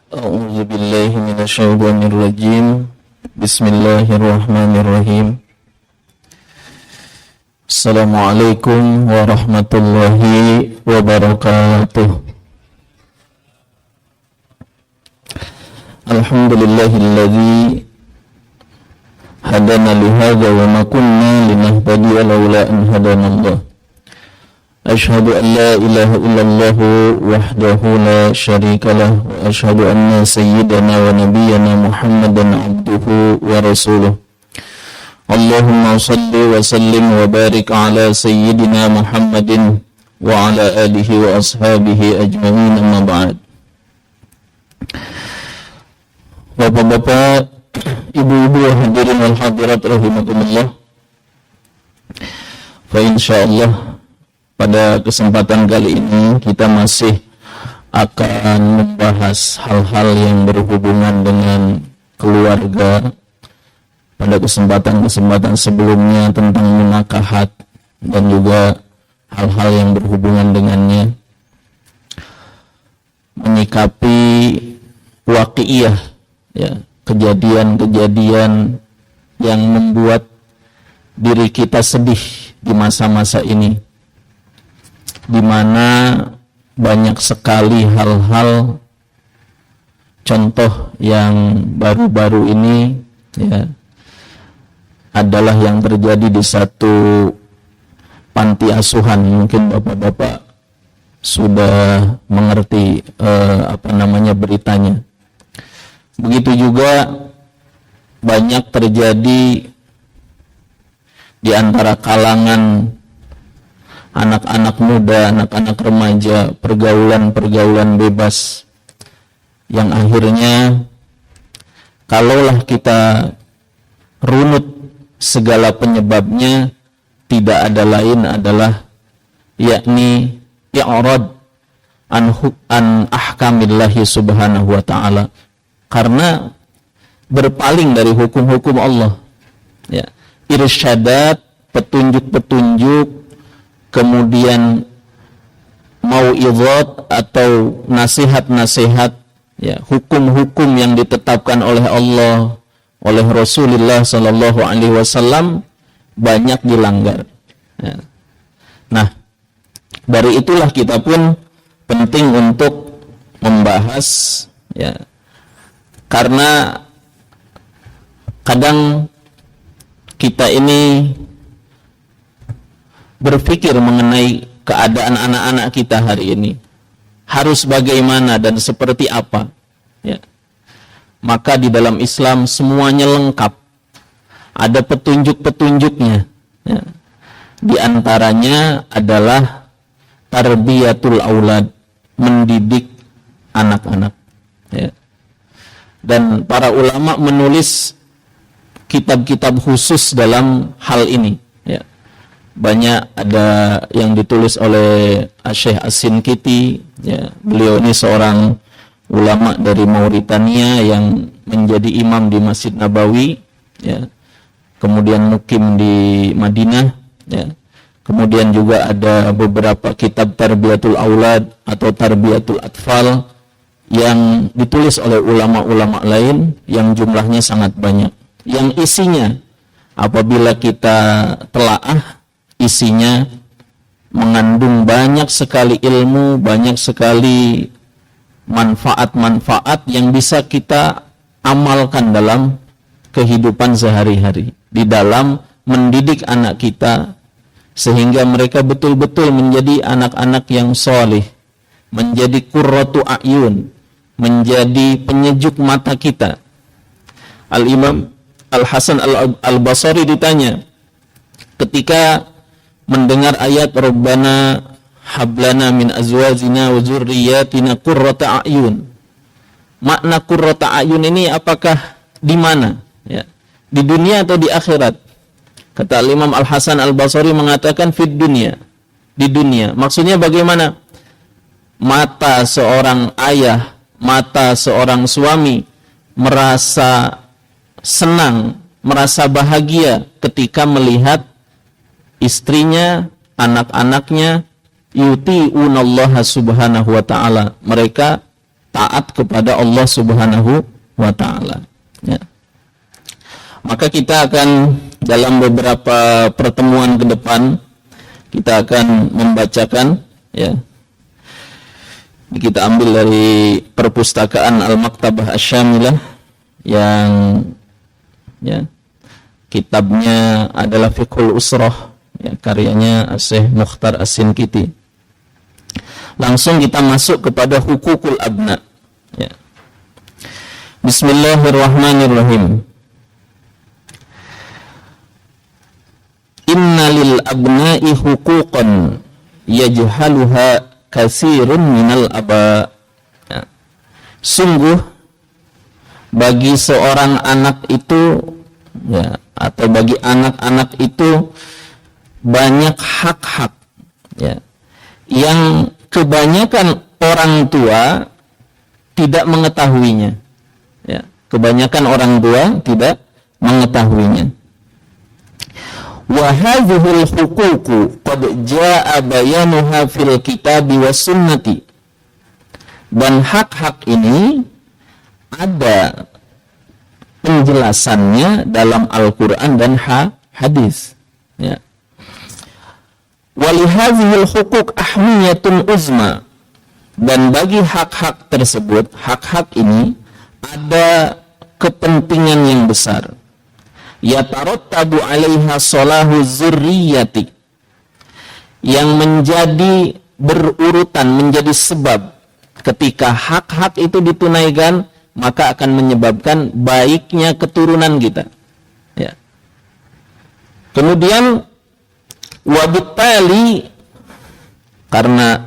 A'udzu billahi minasyaitonir rajim. Bismillahirrahmanirrahim. Assalamualaikum warahmatullahi wabarakatuh. Alhamdulillahilladzi hadana li hadza wa ma kunna linahtadiya laula an hadanallah. Asyhadu an la ilaha illallah wahdahu la syarika lah wa asyhadu anna sayyidana wa nabiyyana Muhammadan abduhu wa rasuluh. Allahumma salli wa sallim wa barik ala sayyidina Muhammadin wa ala alihi wa ashabihi ajma'in, amma ba'd. Bapak-bapak, ibu-ibu hadirin wal hadirat rahimakumullah. Fa insyaallah pada kesempatan kali ini kita masih akan membahas hal-hal yang berhubungan dengan keluarga. Pada kesempatan-kesempatan sebelumnya tentang munakahat dan juga hal-hal yang berhubungan dengannya, menyikapi waqi'iyah, ya, kejadian-kejadian yang membuat diri kita sedih di masa-masa ini, di mana banyak sekali hal-hal contoh yang baru-baru ini, ya, adalah yang terjadi di satu panti asuhan. Mungkin bapak-bapak sudah mengerti beritanya. Begitu juga banyak terjadi di antara kalangan anak-anak muda, anak-anak remaja, pergaulan-pergaulan bebas yang akhirnya kalaulah kita runut segala penyebabnya, tidak ada lain adalah yakni i'rad an ahkamillahi subhanahu wa ta'ala, karena berpaling dari hukum-hukum Allah, ya, irsyadat, petunjuk-petunjuk, kemudian mau'izat atau nasihat-nasihat, ya, hukum-hukum yang ditetapkan oleh Allah, oleh Rasulullah sallallahu alaihi wasallam banyak dilanggar, ya. Nah, dari itulah kita pun penting untuk membahas, ya, karena kadang kita ini berpikir mengenai keadaan anak-anak kita hari ini harus bagaimana dan seperti apa, ya. Maka di dalam Islam semuanya lengkap, ada petunjuk-petunjuknya, ya. Di antaranya adalah tarbiyatul aulad, mendidik anak-anak, ya. Dan para ulama menulis kitab-kitab khusus dalam hal ini, ya. Banyak ada yang ditulis oleh Syekh As-Sinkiti, ya. Beliau ini seorang ulama dari Mauritania yang menjadi imam di Masjid Nabawi, ya. Kemudian mukim di Madinah, ya. Kemudian juga ada beberapa kitab tarbiyatul aulad atau tarbiyatul atfal yang ditulis oleh ulama-ulama lain yang jumlahnya sangat banyak, yang isinya apabila kita telaah, isinya mengandung banyak sekali ilmu, banyak sekali manfaat-manfaat yang bisa kita amalkan dalam kehidupan sehari-hari, di dalam mendidik anak kita sehingga mereka betul-betul menjadi anak-anak yang soleh, menjadi qurratu a'yun, menjadi penyejuk mata kita. Al-Imam Al-Hasan Al-Basri ditanya ketika mendengar ayat Rabbana hablana min azwajina wa dzurriyyatina qurrata a'yun. Makna qurrata a'yun ini apakah di mana? Ya. Di dunia atau di akhirat? Kata Imam Al-Hasan Al-Basri mengatakan fid dunya. Di dunia. Maksudnya bagaimana? Mata seorang ayah, mata seorang suami merasa senang, merasa bahagia ketika melihat istrinya, anak-anaknya yuti'unallaha subhanahu wa ta'ala, mereka taat kepada Allah Subhanahu wa taala. Ya. Maka kita akan dalam beberapa pertemuan ke depan kita akan membacakan, ya. Kita ambil dari perpustakaan Al-Maktabah Asy-Syamilah yang, ya, kitabnya adalah Fiqhul Usrah, ya, karyanya Syekh Mukhtar As-Sinkiti. Langsung kita masuk kepada hukukul abna, ya. Bismillahirrahmanirrahim. Inna lil abna'i huquqan yajhaluha katsirun minal aba. Ya. Sungguh bagi seorang anak itu, ya, atau bagi anak-anak itu banyak hak-hak, ya, yang kebanyakan orang tua tidak mengetahuinya. Ya, kebanyakan orang tua tidak mengetahuinya. Wa hadhil huququ qad jaa bayanuha fil kitabi was sunnati. Dan hak-hak ini ada penjelasannya dalam Al-Qur'an dan hadis, ya. Wa li hadhil huquq ahmiyatun uzma. Dan bagi hak-hak tersebut, hak-hak ini ada kepentingan yang besar. Yatarattabu 'alaiha salahu zurriyyati, yang menjadi berurutan, menjadi sebab ketika hak-hak itu ditunaikan maka akan menyebabkan baiknya keturunan kita, ya. Kemudian wabittali, karena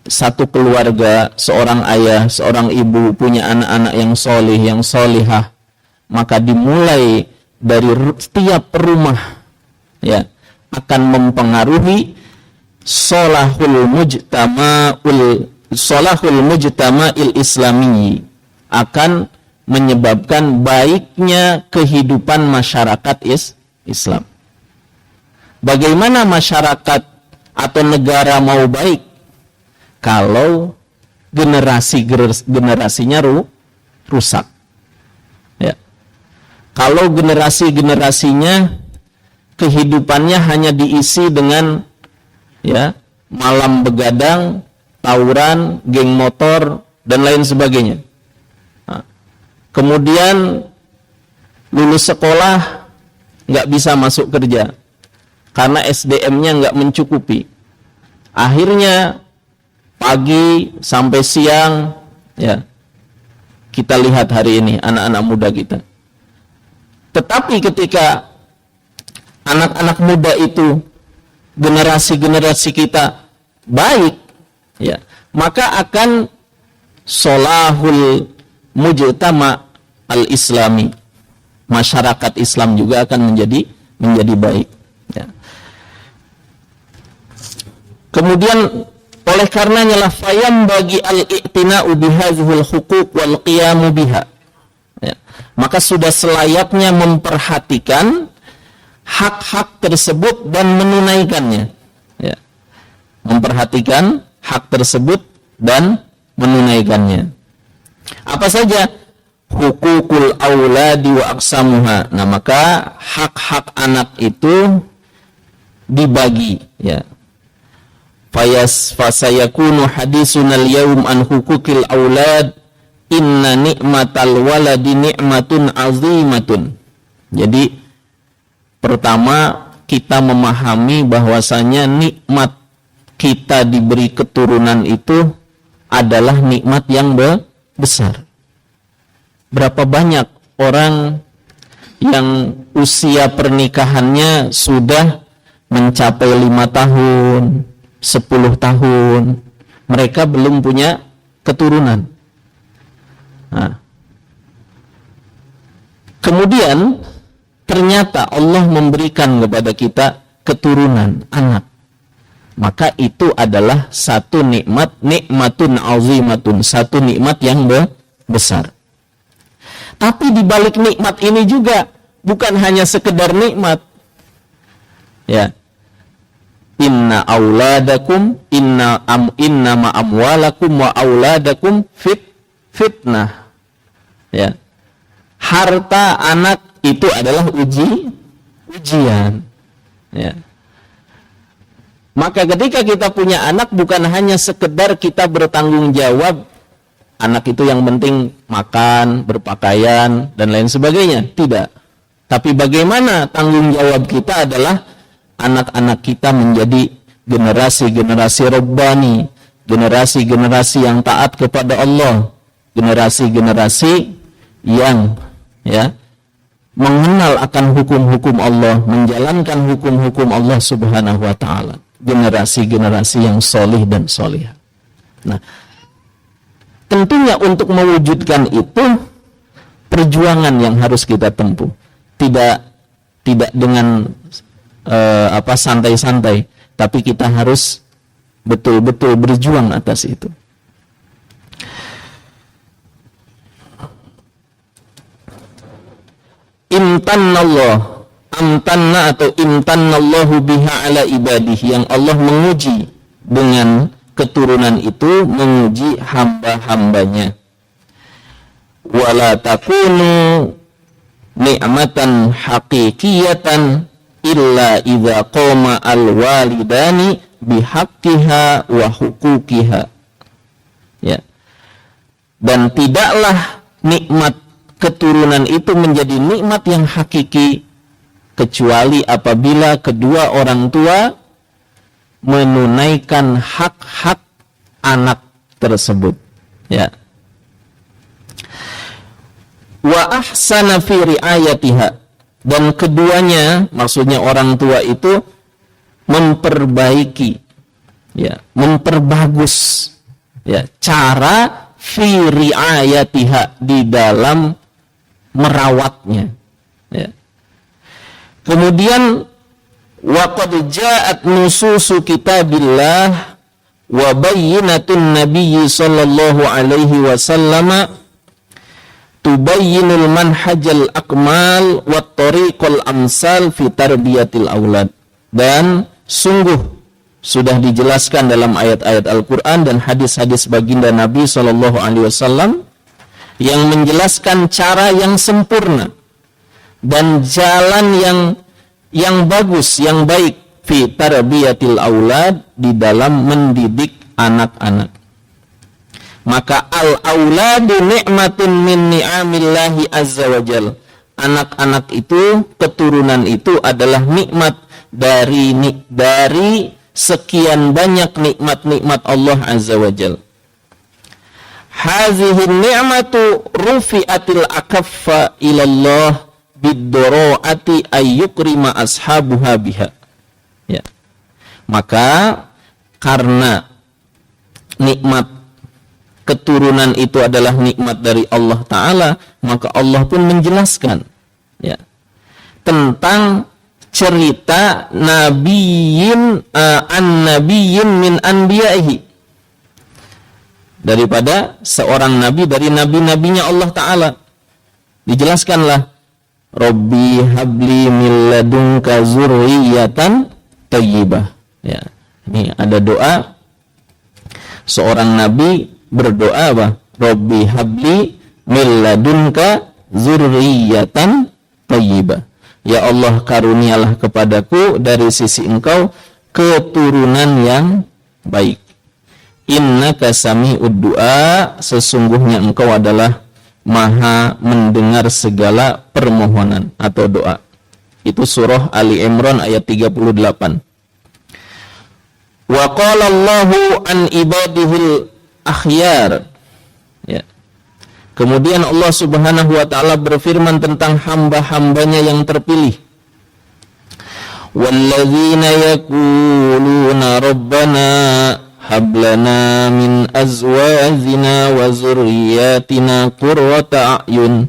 satu keluarga, seorang ayah, seorang ibu punya anak-anak yang soleh, yang solihah, maka dimulai dari setiap rumah, ya, akan mempengaruhi solahul mujtama'il islami, akan menyebabkan baiknya kehidupan masyarakat Islam. Bagaimana masyarakat atau negara mau baik kalau generasinya rusak? Ya. Kalau generasinya kehidupannya hanya diisi dengan, ya, malam begadang, tawuran, geng motor dan lain sebagainya. Nah, kemudian lulus sekolah nggak bisa masuk kerja karena SDM-nya nggak mencukupi. Akhirnya pagi sampai siang, ya, kita lihat hari ini anak-anak muda kita. Tetapi ketika anak-anak muda itu, generasi kita baik, ya, maka akan solahul mujtama al-islami, masyarakat Islam juga akan menjadi baik, ya. Kemudian oleh karenanya lah fayam bagi al-i'tina'u bihadzihil huquq wal qiyamu biha, ya. Maka sudah selayaknya memperhatikan hak-hak tersebut dan menunaikannya, ya. Memperhatikan hak tersebut dan menunaikannya. Apa saja? Hukukul auladi wa aqsamuha. Nah, maka hak-hak anak itu dibagi, ya. Fasayakunu hadisunal yaum an hukukil aulad inna ni'matal waladi ni'matun azimatun. Jadi pertama kita memahami bahwasanya nikmat kita diberi keturunan itu adalah nikmat yang besar. Berapa banyak orang yang usia pernikahannya sudah mencapai 5 tahun, 10 tahun, mereka belum punya keturunan. Nah, kemudian ternyata Allah memberikan kepada kita keturunan, anak. Maka itu adalah satu nikmatun azimatun, satu nikmat yang besar. Tapi di balik nikmat ini juga bukan hanya sekedar nikmat, ya. inna ma amwalakum wa auladakum fitnah. Ya. Harta anak itu adalah ujian. Ya. Maka ketika kita punya anak bukan hanya sekedar kita bertanggung jawab anak itu yang penting makan, berpakaian dan lain sebagainya, tidak. Tapi bagaimana tanggung jawab kita adalah anak-anak kita menjadi generasi-generasi Rabbani, generasi-generasi yang taat kepada Allah, generasi-generasi yang mengenal akan hukum-hukum Allah, menjalankan hukum-hukum Allah Subhanahu wa taala. Generasi-generasi yang solih dan solihah. Nah, tentunya untuk mewujudkan itu perjuangan yang harus kita tempuh. Tidak dengan santai-santai, tapi kita harus betul-betul berjuang atas itu. Imtannallahu biha ala ibadihi, yang Allah menguji dengan keturunan itu, menguji hamba-hambanya. Wala takunu ni'matan haqiqiyatan illa idza qama al-walidani bihaqqiha wa huquqiha. Ya. Dan tidaklah nikmat keturunan itu menjadi nikmat yang hakiki kecuali apabila kedua orang tua menunaikan hak-hak anak tersebut. Ya. Wa ahsana fi riayatiha, dan keduanya, maksudnya orang tua itu memperbaiki, memperbagus cara fi riayatiha, di dalam merawatnya. Kemudian wa qad ja'at nususu kitabillah wa bayyinatun nabiyyi sallallahu alaihi wasallam tubayyinul manhajal akmal wa tariqal amsal fi tarbiyatil aulad. Dan sungguh sudah dijelaskan dalam ayat-ayat Al-Qur'an dan hadis-hadis baginda Nabi sallallahu alaihi wasallam yang menjelaskan cara yang sempurna dan jalan yang bagus, yang baik fi tarbiyatil aulad, di dalam mendidik anak-anak. Maka al-auladu ni'matun min ni'amillahi azza wa jal. Anak-anak itu, keturunan itu adalah nikmat dari sekian banyak nikmat-nikmat Allah azza wa jal. Hazihi ni'matu rufi'atil akaffa ilallah bid-duru'ati ayyukrima ashabuha biha. Ya. Maka karena nikmat keturunan itu adalah nikmat dari Allah Ta'ala, maka Allah pun menjelaskan tentang cerita nabiyyin min anbiya'ihi, daripada seorang nabi dari nabi-nabinya Allah Ta'ala. Dijelaskanlah, Rabbi habli min ladunka zurriyatan thayyibah. Ya, ini ada doa seorang nabi berdoa apa? Rabbi habli min ladunka zurriyatan thayyibah. Ya Allah, karunialah kepadaku dari sisi Engkau keturunan yang baik. Innaka sami'ud du'a, sesungguhnya Engkau adalah Maha mendengar segala permohonan atau doa. Itu surah Ali Imran ayat 38. Wa qala Allahu an ibadihil akhyar. Ya. Kemudian Allah Subhanahu wa taala berfirman tentang hamba-hambanya yang terpilih. Walladzina yaquluna rabbana hablana min azwajina wa zurriyyatina qurrata a'yun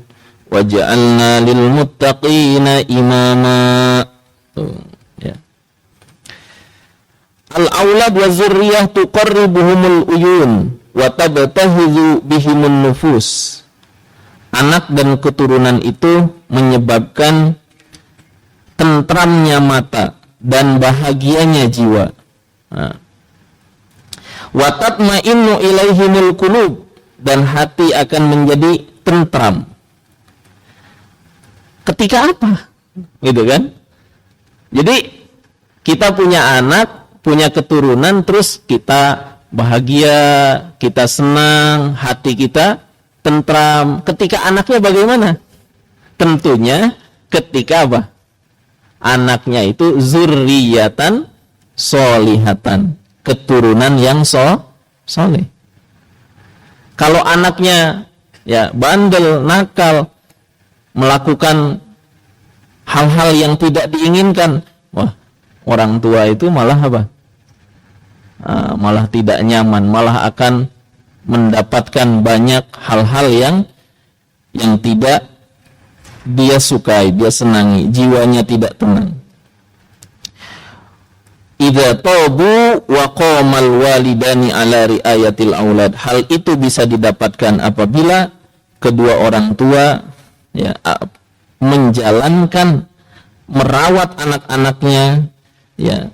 waj'alna lil muttaqina imama. Ya. Al-aulad wa zurriyah tuqarribuhumul uyun wa tabtahizu bihimun nufus. Anak dan keturunan itu menyebabkan tentramnya mata dan bahagianya jiwa. Wa tatma'innu ilaihimul qulub, dan hati akan menjadi tentram. Ketika apa? Gitu kan? Jadi kita punya anak, punya keturunan, terus kita bahagia, kita senang, hati kita tentram. Ketika anaknya bagaimana? Tentunya ketika apa? Anaknya itu zurriyatan solihatan, keturunan yang soleh. Kalau anaknya ya bandel, nakal, melakukan hal-hal yang tidak diinginkan, wah, orang tua itu malah apa? Malah tidak nyaman, malah akan mendapatkan banyak hal-hal yang tidak dia sukai, dia senangi, jiwanya tidak tenang. Idza tabu wa qamal walidani ala riayatil aulad. Hal itu bisa didapatkan apabila kedua orang tua ya menjalankan, merawat anak-anaknya, ya,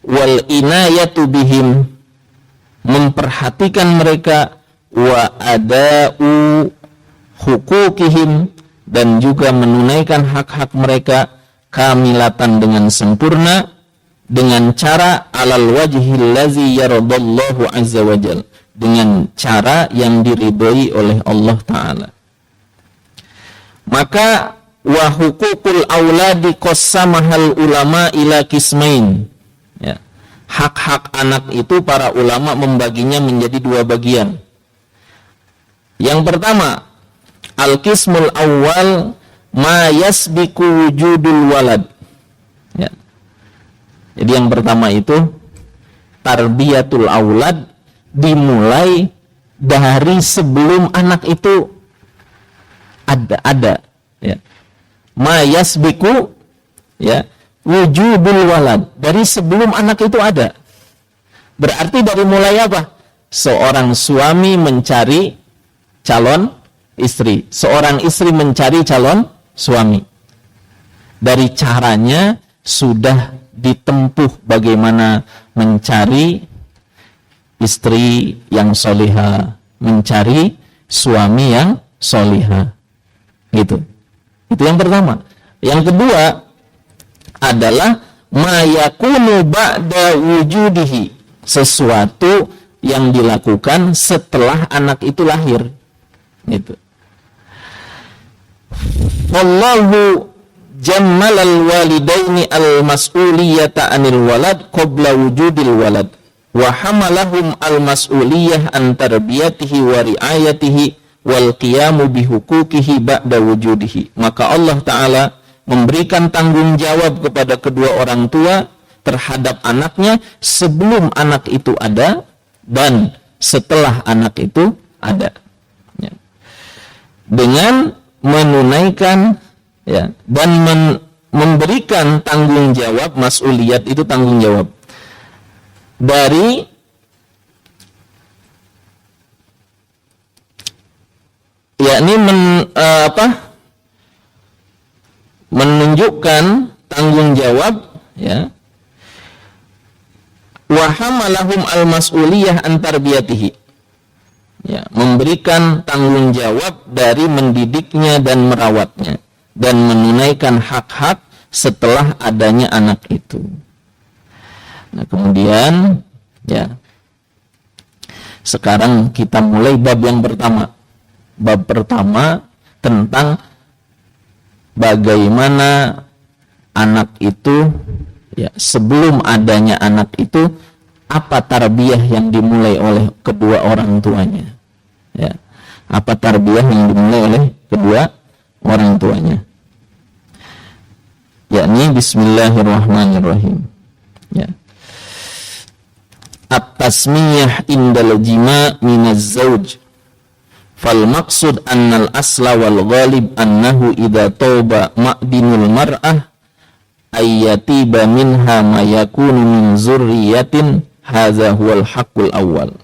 wal inayatu bihim, memperhatikan mereka, wa ada'u hukukihim, dan juga menunaikan hak-hak mereka kamilatan dengan sempurna, dengan cara alal wajhil ladzi yaradallahu azza wajal, dengan cara yang diridhoi oleh Allah Ta'ala. Maka wa hukukul auladi qassamahal ulama ila qismain, ya. Hak-hak anak itu para ulama membaginya menjadi dua bagian. Yang pertama, al-qismul awal ma yasbiku wujudul walad, ya. Jadi yang pertama itu tarbiyatul aulad, dimulai dari sebelum anak itu ada, ya. Ma yasbiku, ya, wujudul walad, dari sebelum anak itu ada. Berarti dari mulai apa? Seorang suami mencari calon istri, seorang istri mencari calon suami. Dari caranya sudah ditempuh bagaimana mencari istri yang solihah, mencari suami yang solihah, gitu. Itu yang pertama. Yang kedua adalah ma yakunu ba'da wujudihi, sesuatu yang dilakukan setelah anak itu lahir, gitu. Wallahu jammalal walidaini al-mas'uliyata anil walad qabla wujudil walad wa hamalahum al-mas'uliyah an tarbiyatihi wa riayatihi wal qiyamu bihuquqihi ba'da wujudihi. Maka Allah Ta'ala memberikan tanggung jawab kepada kedua orang tua terhadap anaknya sebelum anak itu ada dan setelah anak itu ada, ya. Dengan menunaikan, ya, dan memberikan tanggung jawab, mas'uliyat itu tanggung jawab, dari yakni menunjukkan tanggung jawab, ya, wa hamalahum al-mas'uliyah an tarbiyatihi, ya, memberikan tanggung jawab dari mendidiknya dan merawatnya dan menunaikan hak-hak setelah adanya anak itu. Nah, kemudian, ya, sekarang kita mulai bab yang pertama. Bab pertama tentang bagaimana anak itu, ya, sebelum adanya anak itu, apa tarbiyah yang dimulai oleh kedua orang tuanya, ya, apa tarbiyah yang dimulai oleh kedua orang tuanya, yakni bismillahirrahmanirrahim, ya. At-tasmiyah indal jima' minaz zawj, fal maqsud annal asla wal ghalib annahu idza tauba ma'dinul mar'ah ayyatiba minha ma yakunu min zurriyatin, hadza huwal haqqul awwal.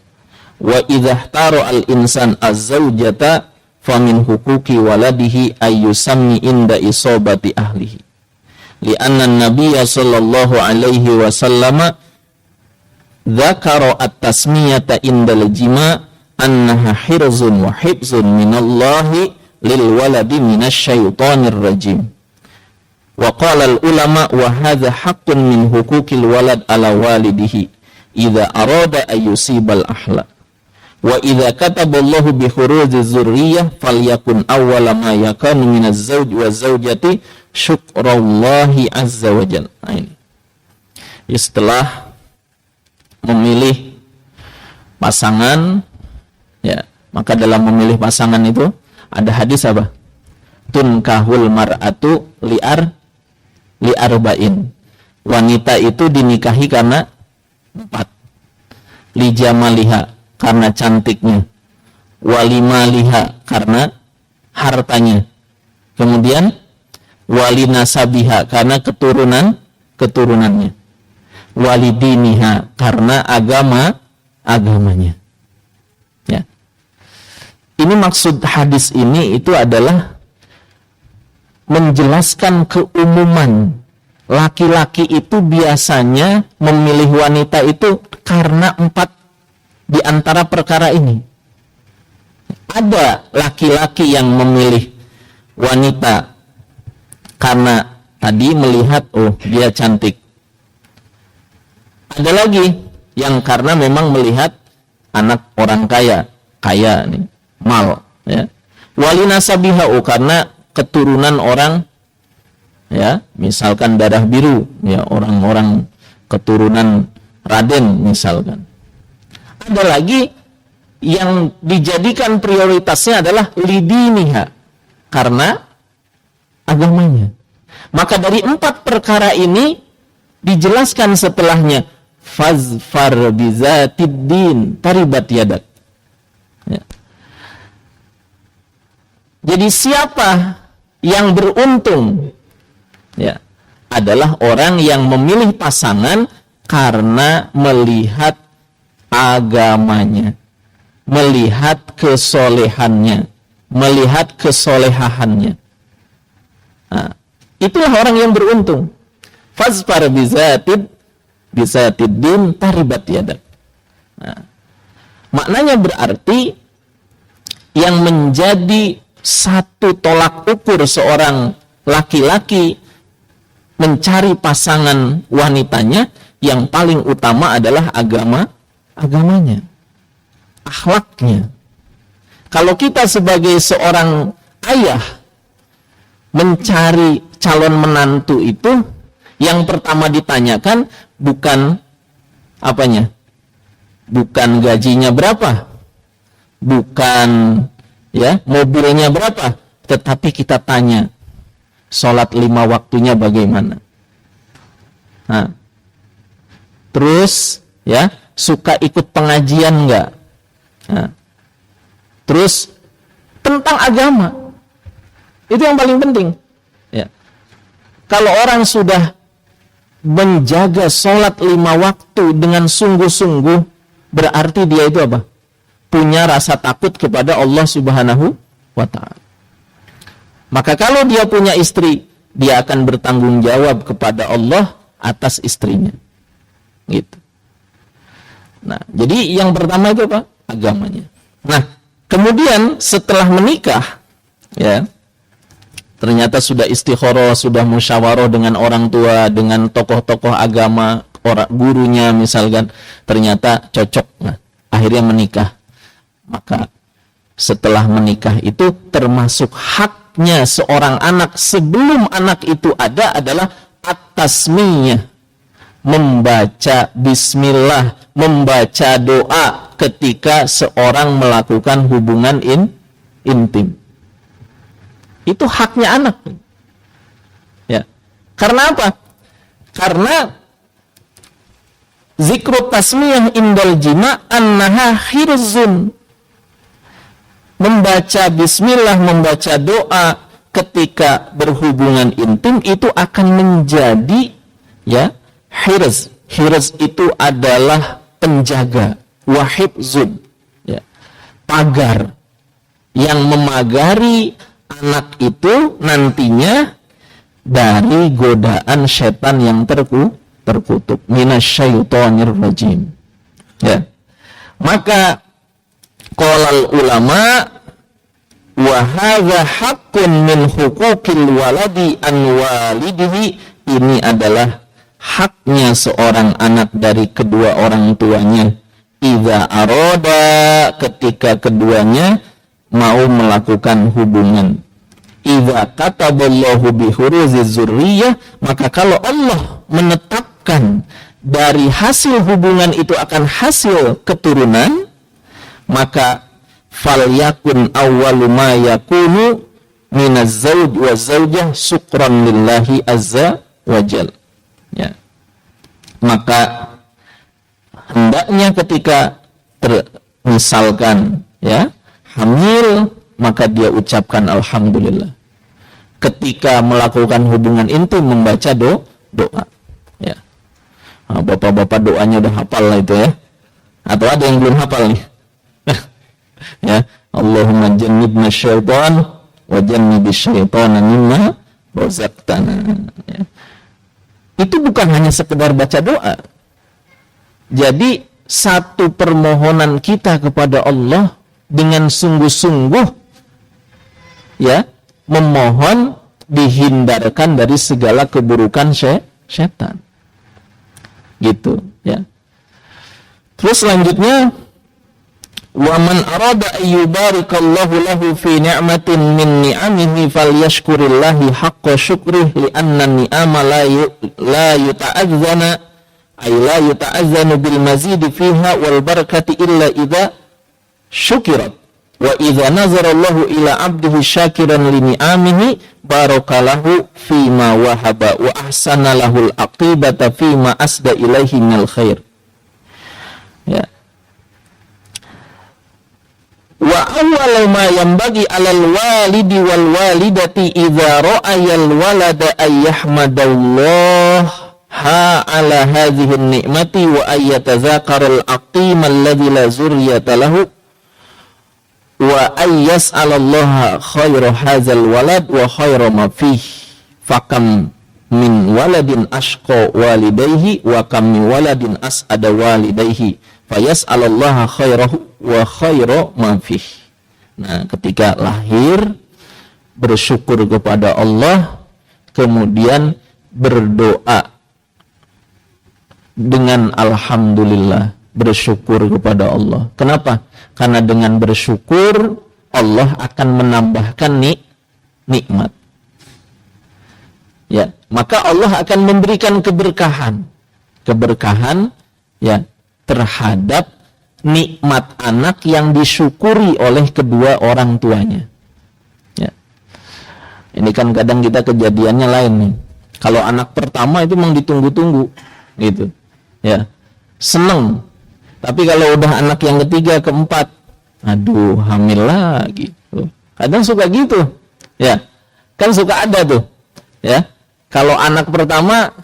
Wa idza ihtara al insan az-zawjata famin huquqi waladihi ayyusammi inda isobati ahlihi, li'anna an-nabiyya sallallahu alaihi wasallam dzakara at-tasmiyata indal jima' annaha hirzun wa hibzun minallahi lil waladi minasyaitonir rajim. Wa qala al ulama wa hadha haqqun min hukukil walad ala walidihi idza arada ay yusibal ahla. Wa idza kataballahu bi khuruji dzurriyyah falyakun awwala ma yakunu minaz zawj wa zawjati syukrallahi azza wa jalla. Ini setelah memilih pasangan, ya, maka dalam memilih pasangan itu ada hadis apa? Tunkahul mar'atu li'arba'in. Wanita itu dinikahi karena 4. Lijamaliha, karena cantiknya. Walimaliha, karena hartanya. Kemudian walinasabiha, karena keturunannya. Walidiniha, karena agamanya. Ya. Ini maksud hadis ini itu adalah menjelaskan keumuman. Laki-laki itu biasanya memilih wanita itu karena 4 di antara perkara ini. Ada laki-laki yang memilih wanita karena tadi melihat, oh dia cantik. Ada lagi yang karena memang melihat anak orang kaya nih, mal, ya. Walinasabiha, karena keturunan orang, ya, misalkan darah biru, ya, orang-orang keturunan Raden misalkan. Ada lagi yang dijadikan prioritasnya adalah lidiniha, karena agamanya. Maka dari 4 perkara ini dijelaskan setelahnya, fazfar bizatiddin taribat yadak. Ya. Jadi siapa yang beruntung, ya, adalah orang yang memilih pasangan karena melihat agamanya, melihat kesolehannya, melihat kesolehahannya. Nah, itulah orang yang beruntung. Fazfar bizatiddin taribat yadak. Nah, maknanya berarti yang menjadi satu tolak ukur seorang laki-laki mencari pasangan wanitanya, yang paling utama adalah agamanya, akhlaknya. Kalau kita sebagai seorang ayah mencari calon menantu itu, yang pertama ditanyakan bukan apanya, bukan gajinya berapa, bukan, ya, mobilnya berapa, tetapi kita tanya sholat 5 waktunya bagaimana. Nah, terus, ya, suka ikut pengajian enggak? Nah, terus tentang agama, itu yang paling penting. Ya. Kalau orang sudah menjaga sholat 5 waktu dengan sungguh-sungguh, berarti dia itu apa? Punya rasa takut kepada Allah Subhanahu wa ta'ala. Maka kalau dia punya istri, dia akan bertanggung jawab kepada Allah atas istrinya. Gitu. Nah, jadi yang pertama itu apa? Agamanya. Nah, kemudian setelah menikah, ya, ternyata sudah istikharah, sudah musyawarah dengan orang tua, dengan tokoh-tokoh agama, orang gurunya misalkan, ternyata cocok. Nah, akhirnya menikah. Maka setelah menikah itu termasuk haknya seorang anak sebelum anak itu ada adalah at-tasmiyah, membaca bismillah, membaca doa ketika seorang melakukan hubungan intim. Itu haknya anak. Ya. Karena apa? Karena zikrut tasmiyah indal jima' annaha hirzun. Membaca bismillah, membaca doa ketika berhubungan intim itu akan menjadi, ya, hirz. Hirz itu adalah penjaga, wahibzun, ya, pagar yang memagari anak itu nantinya dari godaan setan yang terkutuk, minasyaitonir rajim. Ya. Maka qalal ulama wa hadza haqqun min huquqil waladi an walidihi, ini adalah haknya seorang anak dari kedua orang tuanya. Idza arada, ketika keduanya mau melakukan hubungan. Idza kataballahu bihuruzi zurriyah, maka kalau Allah menetapkan dari hasil hubungan itu akan hasil keturunan, maka falyakun awwalu ma yakunu minaz zawj wa zawjah syukran lillahi azza wajal. Ya. Maka hendaknya ketika misalkan ya hamil, maka dia ucapkan alhamdulillah. Ketika melakukan hubungan intim membaca doa. Ya. Nah, bapak-bapak doanya udah hafal lah itu ya. Atau ada yang belum hafal nih? Ya, Allahumma jannibna syaitan wa jannibis syaitana mimma razaqtana. Ya. Itu bukan hanya sekedar baca doa. Jadi satu permohonan kita kepada Allah dengan sungguh-sungguh ya, memohon dihindarkan dari segala keburukan syaitan. Gitu ya. Terus selanjutnya, wa man arada ayyubarikallahu lahu fi ni'matin min ni'amihi falyashkurillahi haqqa syukrih li'anna ni'ama la yuta'azzana ay la yuta'azzanu bil mazidi fiha wal barakati illa idza syukirat wa idza nazara Allahu ila 'abdihi syakiran li ni'amihi barakalahu fima wahaba wa ahsana lahul aqibata fima asda ilaihi minal khair. Ya. Wa awwalu ma yanbaghi 'alal walidi wal walidati idza ra'ayal walada ayyahmadallah ha 'ala hadhihi an-ni'mati wa ayyatazakaral aqim alladhi la zurriyata lahu wa ayyas'alallaha khairu hadzal walad wa khairu ma fihi fakam min waladin ashqa walidayhi wa kam min waladin as'ada walidayhi fayas'alallaha khairahu wa khairu ma fihi. Nah, ketika lahir bersyukur kepada Allah, kemudian berdoa dengan alhamdulillah, bersyukur kepada Allah. Kenapa? Karena dengan bersyukur Allah akan menambahkan nikmat. Ya, maka Allah akan memberikan keberkahan ya terhadap nikmat anak yang disyukuri oleh kedua orang tuanya. Ya. Ini kan kadang kita kejadiannya lain nih. Kalau anak pertama itu memang ditunggu-tunggu gitu. Ya. Seneng. Tapi kalau udah anak yang ketiga, keempat, aduh hamil lagi. Kadang suka gitu. Ya. Kan suka ada tuh. Ya. Kalau anak pertama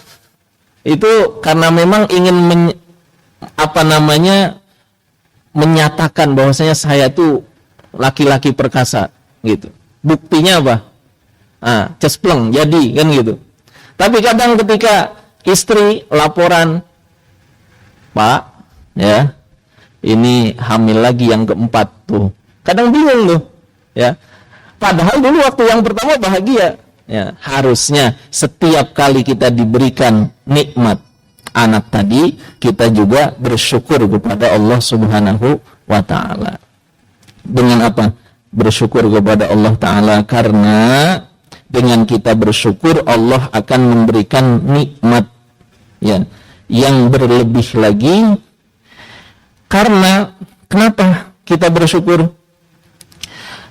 itu karena memang ingin menyatakan bahwasanya saya tuh laki-laki perkasa gitu. Buktinya apa? Cespleng jadi kan gitu. Tapi kadang ketika istri laporan, Pak, ya, ini hamil lagi yang keempat tuh. Kadang bingung tuh, ya. Padahal dulu waktu yang pertama bahagia. Ya, harusnya setiap kali kita diberikan nikmat anak tadi, kita juga bersyukur kepada Allah Subhanahu wa ta'ala. Dengan apa? Bersyukur kepada Allah ta'ala, karena dengan kita bersyukur Allah akan memberikan nikmat ya yang berlebih lagi. Karena kenapa kita bersyukur?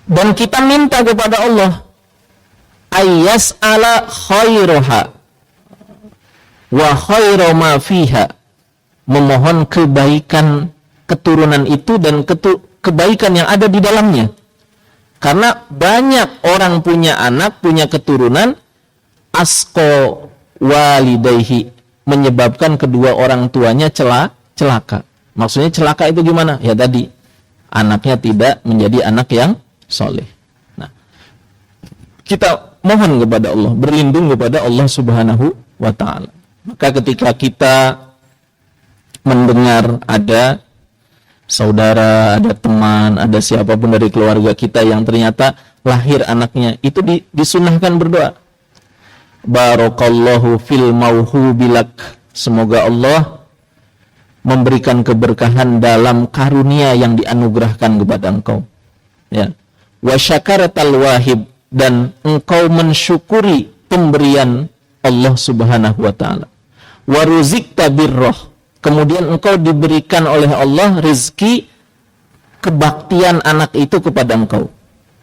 Dan kita minta kepada Allah ayyas'ala khairuha wa khairu ma fiha, memohon kebaikan keturunan itu dan kebaikan yang ada di dalamnya. Karena banyak orang punya anak, punya keturunan, asqa walidayhi, menyebabkan kedua orang tuanya celaka. Maksudnya celaka itu gimana? Ya tadi, anaknya tidak menjadi anak yang soleh. Nah, kita mohon kepada Allah, berlindung kepada Allah Subhanahu wa ta'ala. Maka ketika kita mendengar ada saudara, ada teman, ada siapapun dari keluarga kita yang ternyata lahir anaknya, itu disunahkan berdoa. Barakallahu fil mauhubilak. Semoga Allah memberikan keberkahan dalam karunia yang dianugerahkan kepada engkau. Ya. Wa syakaratal wahib, dan engkau mensyukuri pemberian Allah Subhanahu wa taala. Wa ruzikta birroh, kemudian engkau diberikan oleh Allah rezeki kebaktian anak itu kepada engkau.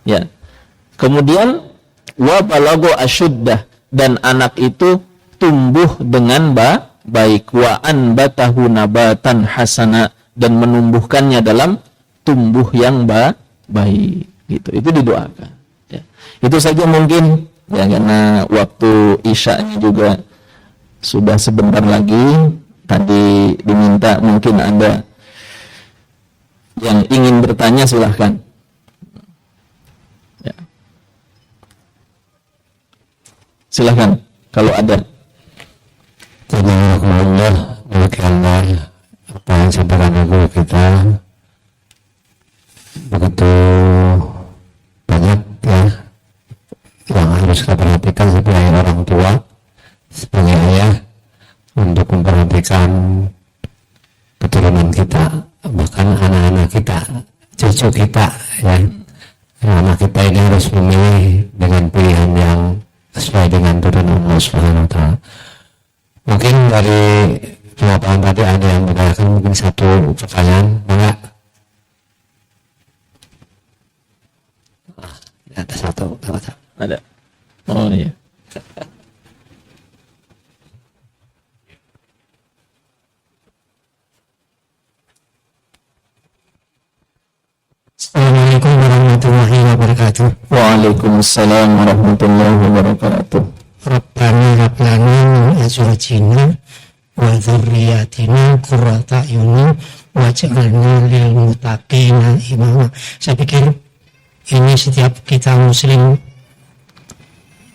Ya. Kemudian wa balago asyuddah, dan anak itu tumbuh dengan baik. Wa anbatahu nabatan hasana, dan menumbuhkannya dalam tumbuh yang baik. Gitu. Itu didoakan. Ya. Itu saja mungkin, ya, karena waktu Isya juga sudah sebentar lagi. Tadi diminta, mungkin ada yang ingin bertanya, silahkan. Ya. Silahkan kalau ada. Alhamdulillah, demikianlah apa yang disampaikan guru kita, begitu banyak ya yang harus kita perhatikan sebagai orang tua, sebagai ayah, untuk memperhatikan keturunan kita, bahkan anak-anak kita, cucu kita, ya. Anak kita ini harus memilih dengan pilihan yang sesuai dengan turun Allah Subhanahu wa taala. Mungkin dari lapangan tadi ada yang menanyakan mungkin satu pertanyaan, enggak? Ada satu, Ada. Oh iya. Assalamualaikum warahmatullahi wabarakatuh. Waalaikumsalam warahmatullahi wabarakatuh. Rabbana hab lana min azwajina wa dzurriyyatina qurrata a'yunin waj'alna lil muttaqina imama. Saya pikir ini setiap kita muslim,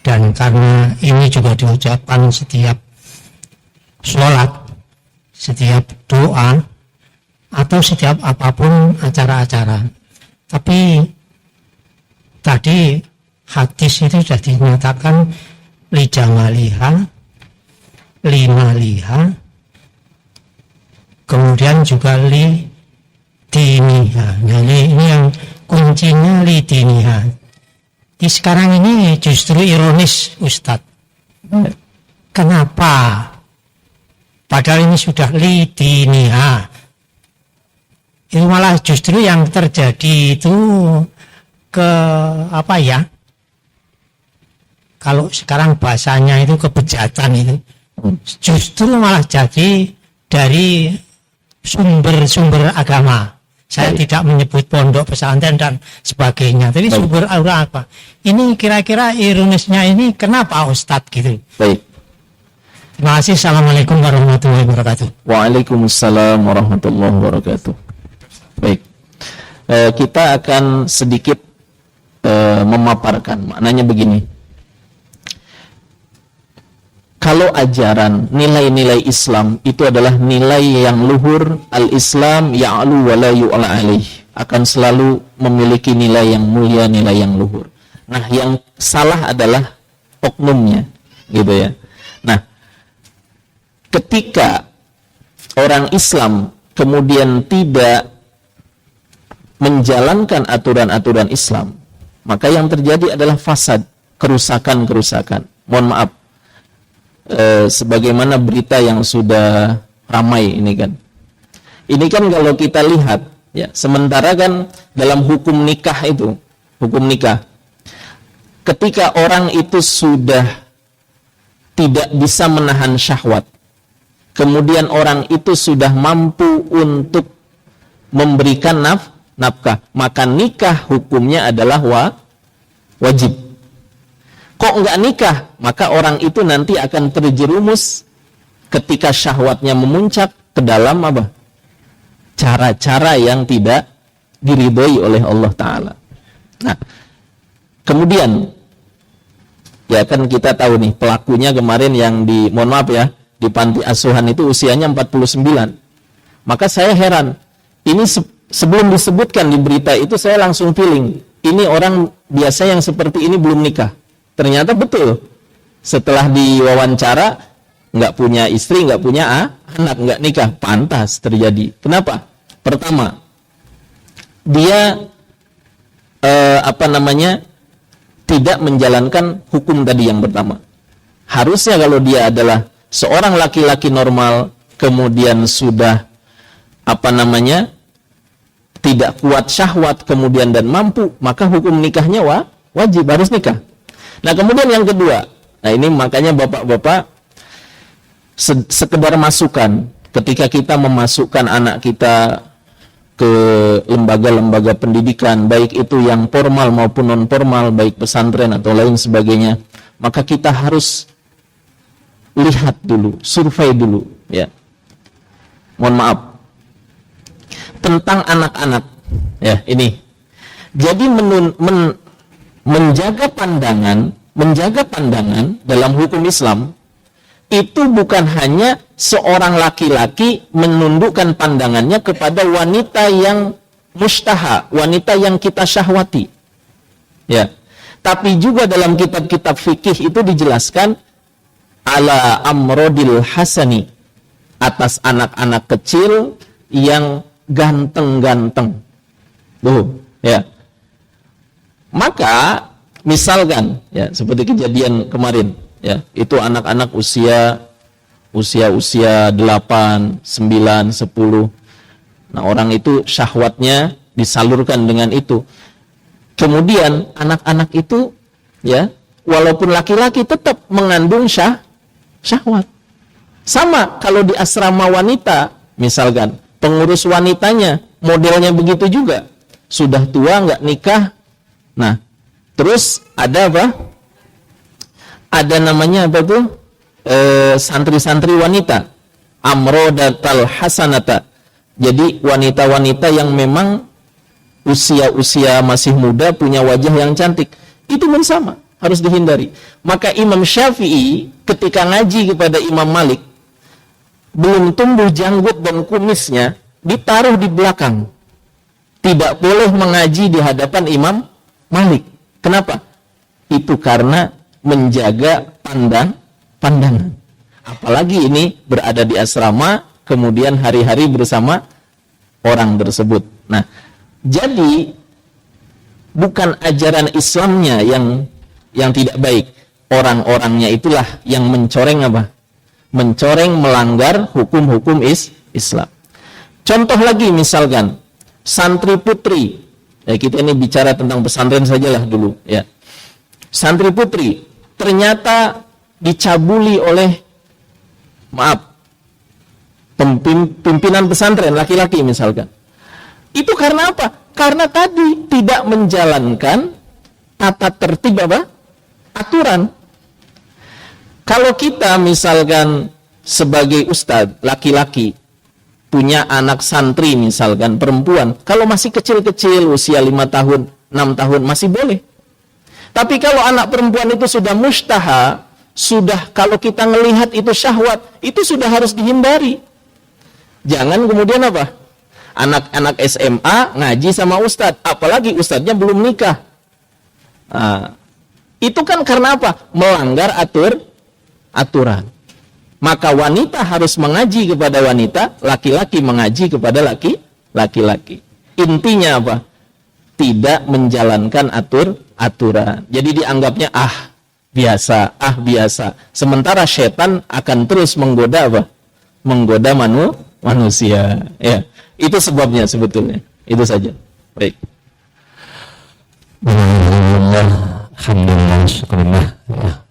dan karena ini juga diucapkan setiap sholat, setiap doa, atau setiap apapun acara-acara. Tapi tadi hadis itu sudah dinyatakan li jamaliha, li maliha, kemudian juga li diniha. Nah, ini yang kuncinya li diniha. Di sekarang ini justru ironis, Ustadz. Kenapa? Padahal ini sudah li diniha. Itu malah justru yang terjadi itu apa ya? Kalau sekarang bahasanya itu kebejatan itu. Justru malah jadi dari sumber-sumber agama. Saya tidak menyebut pondok pesantren dan sebagainya. Tapi sumber aura apa? Ini kira-kira ironisnya ini kenapa Ustadz gitu? Baik. Terima kasih. Assalamualaikum warahmatullahi wabarakatuh. Waalaikumsalam warahmatullahi wabarakatuh. Baik. Kita akan sedikit memaparkan. Maknanya begini. Kalau ajaran nilai-nilai Islam itu adalah nilai yang luhur, al-Islam ya'lu wa la yu'la alaih, akan selalu memiliki nilai yang mulia, nilai yang luhur. Nah, yang salah adalah oknumnya, gitu ya. Nah, ketika orang Islam kemudian tidak menjalankan aturan-aturan Islam, maka yang terjadi adalah fasad, kerusakan-kerusakan. Mohon maaf, sebagaimana berita yang sudah ramai ini kan. Ini kan kalau kita lihat, ya, sementara kan dalam hukum nikah itu, hukum nikah, ketika orang itu sudah tidak bisa menahan syahwat, kemudian orang itu sudah mampu untuk memberikan nafkah, maka nikah hukumnya adalah wajib. Kok enggak nikah? Maka orang itu nanti akan terjerumus ketika syahwatnya memuncak ke dalam apa? Cara-cara yang tidak diridhoi oleh Allah Ta'ala. Nah, kemudian ya kan kita tahu nih, pelakunya kemarin yang mohon maaf ya, di panti asuhan itu usianya 49. Maka saya heran, ini sebelum disebutkan di berita itu saya langsung feeling, ini orang biasa yang seperti ini belum nikah. Ternyata betul. Setelah diwawancara, nggak punya istri, nggak punya anak, nggak nikah. Pantas terjadi. Kenapa? Pertama, dia tidak menjalankan hukum tadi yang pertama. Harusnya kalau dia adalah seorang laki-laki normal, kemudian sudah tidak kuat syahwat, kemudian dan mampu, maka hukum nikahnya wajib, harus nikah. Nah kemudian yang kedua, nah ini makanya bapak-bapak sekedar masukan ketika kita memasukkan anak kita ke lembaga-lembaga pendidikan, baik itu yang formal maupun non formal, baik pesantren atau lain sebagainya, maka kita harus lihat dulu, survei dulu, ya. Mohon maaf, tentang anak-anak, ya ini. Jadi menjaga pandangan dalam hukum Islam itu bukan hanya seorang laki-laki menundukkan pandangannya kepada wanita yang mustaha, wanita yang kita syahwati. Ya. Tapi juga dalam kitab-kitab fikih itu dijelaskan ala amrodil hasani, atas anak-anak kecil yang ganteng-ganteng. Tuh, ya. Maka misalkan ya seperti kejadian kemarin, ya, itu anak-anak usia 8, 9, 10. Nah, orang itu syahwatnya disalurkan dengan itu. Kemudian anak-anak itu ya, walaupun laki-laki tetap mengandung syahwat. Sama kalau di asrama wanita, misalkan pengurus wanitanya modelnya begitu juga. Sudah tua nggak nikah. Nah, terus ada apa? Ada namanya apa tuh? Santri-santri wanita, amrodatal hasanata. Jadi wanita-wanita yang memang usia-usia masih muda, punya wajah yang cantik, itu pun sama, harus dihindari. Maka Imam Syafi'i ketika ngaji kepada Imam Malik, belum tumbuh janggut dan kumisnya, ditaruh di belakang. Tidak boleh mengaji di hadapan Imam Malik. Kenapa? Itu karena menjaga pandangan. Apalagi ini berada di asrama, kemudian hari-hari bersama orang tersebut. Nah, jadi bukan ajaran Islamnya yang tidak baik. Orang-orangnya itulah yang mencoreng apa? Mencoreng, melanggar hukum-hukum Islam. Contoh lagi misalkan santri putri. Ya, kita ini bicara tentang pesantren sajalah dulu, ya. Santri putri ternyata dicabuli oleh pimpinan pesantren laki-laki misalkan. Itu karena apa? Karena tadi tidak menjalankan tata tertib apa? Aturan. Kalau kita misalkan sebagai ustadz laki-laki punya anak santri misalkan perempuan, kalau masih kecil-kecil usia 5 tahun, 6 tahun masih boleh. Tapi kalau anak perempuan itu sudah mustaha, sudah kalau kita melihat itu syahwat, itu sudah harus dihindari. Jangan kemudian apa? Anak-anak SMA ngaji sama ustadz, apalagi ustadznya belum nikah. Nah, itu kan karena apa? Melanggar aturan. Maka wanita harus mengaji kepada wanita, laki-laki mengaji kepada laki-laki. Intinya apa? Tidak menjalankan aturan. Jadi dianggapnya biasa. Sementara setan akan terus menggoda apa? Menggoda manusia. Ya, itu sebabnya sebetulnya. Itu saja. Baik. Alhamdulillah, syukurlah.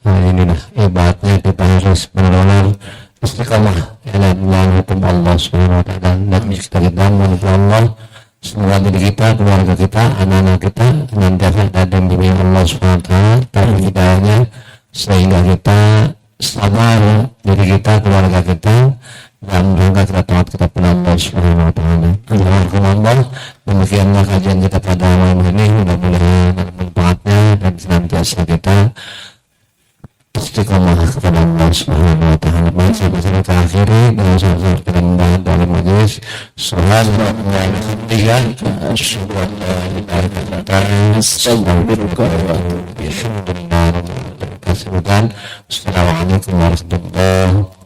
Inilah ibaratnya kita harus benar-benar istiqamah dalam hukum Allah Subhanahu wa taala dan kita menurut Allah. Semoga diri kita, keluarga kita, anak-anak kita senantiasa ada dalam bimbingan Allah Subhanahu wa taala, taufik hidayahnya sehingga kita sabar diri kita, keluarga kita, dan juga kita taat kepada Allah Subhanahu wa taala. Alhamdulillah, demikianlah kajian kita pada malam ini, mudah-mudahan manfaatnya dan senantiasa kita istiqomah kepada Allah Subhanahu wa taala. Baik, sampai sini kita akhiri dengan syarat kita membahas dari majelis. Subhanallah wa bihamdihi asyhadu an la ilaha illa anta astaghfiruka wa atubu ilaik. Assalamualaikum warahmatullahi wabarakatuh.